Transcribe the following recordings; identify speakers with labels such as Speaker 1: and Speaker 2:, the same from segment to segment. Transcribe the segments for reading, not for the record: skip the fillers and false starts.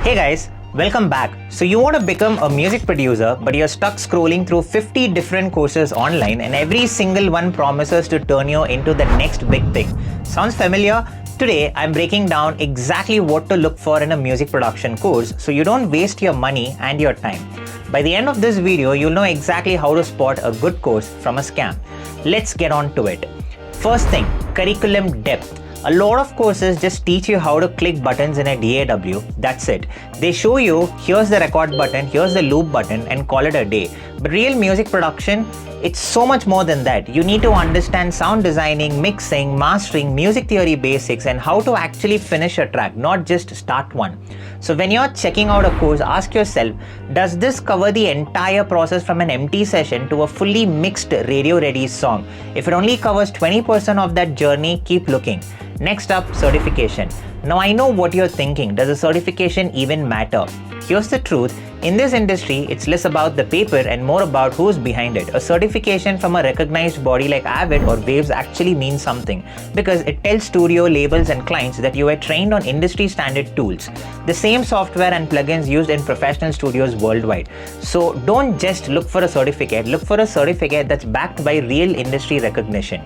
Speaker 1: Hey guys, welcome back. So you want to become a music producer, but you're stuck scrolling through 50 different courses online and every single one promises to turn you into the next big thing. Sounds familiar? Today, I'm breaking down exactly what to look for in a music production course so you don't waste your money and your time. By the end of this video, you'll know exactly how to spot a good course from a scam. Let's get on to it. First thing, curriculum depth. A lot of courses just teach you how to click buttons in a DAW, that's it. They show you, here's the record button, here's the loop button and call it a day. But real music production, it's so much more than that. You need to understand sound designing, mixing, mastering, music theory basics and how to actually finish a track, not just start one. So when you're checking out a course, ask yourself, does this cover the entire process from an empty session to a fully mixed radio-ready song? If it only covers 20% of that journey, keep looking. Next up, certification. Now I know what you're thinking, does a certification even matter? Here's the truth, in this industry, it's less about the paper and more about who's behind it. A certification from a recognized body like AVID or Waves actually means something because it tells studio, labels and clients that you were trained on industry standard tools, the same software and plugins used in professional studios worldwide. So don't just look for a certificate, look for a certificate that's backed by real industry recognition.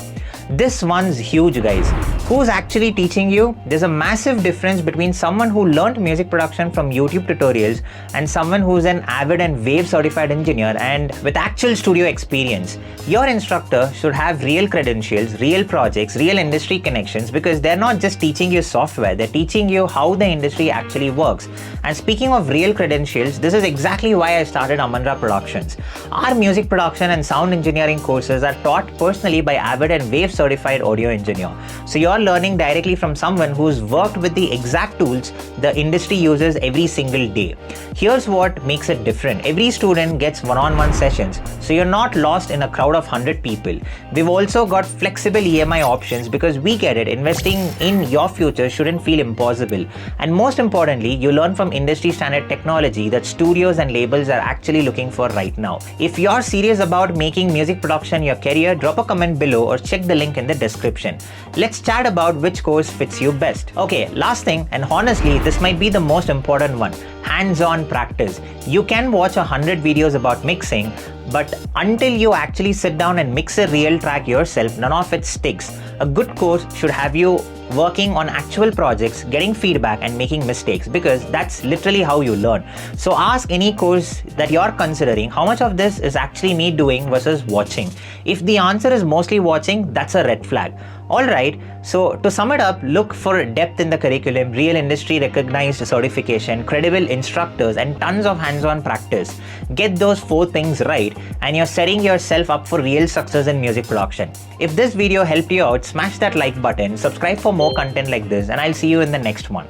Speaker 1: This one's huge, guys. Who's actually teaching you? There's a massive difference between someone who learned music production from YouTube tutorials and someone who's an AVID and Wave certified engineer and with actual studio experience. Your instructor should have real credentials, real projects, real industry connections because they're not just teaching you software, they're teaching you how the industry actually works. And speaking of real credentials, this is exactly why I started Amonra Productions. Our music production and sound engineering courses are taught personally by AVID and Wave certified audio engineer. So you're learning directly from someone who's worked with the exact tools the industry uses every single day. Here's what makes it different. Every student gets one-on-one sessions, so you're not lost in a crowd of 100 people. We've also got flexible EMI options because we get it. Investing in your future shouldn't feel impossible. And most importantly, you learn from industry standard technology that studios and labels are actually looking for right now. If you're serious about making music production your career, drop a comment below or check the link in the description. Let's chat about which course fits you best. Okay, last thing, and honestly, this might be the most important one. Hands-on practice. You can watch 100 videos about mixing, but until you actually sit down and mix a real track yourself, none of it sticks. A good course should have you working on actual projects, getting feedback and making mistakes because that's literally how you learn. So ask any course that you're considering, how much of this is actually me doing versus watching? If the answer is mostly watching, that's a red flag. Alright, so to sum it up, look for depth in the curriculum, real industry recognized certification, credible instructors and tons of hands-on practice. Get those 4 things right and you're setting yourself up for real success in music production. If this video helped you out, smash that like button, subscribe for more content like this and I'll see you in the next one.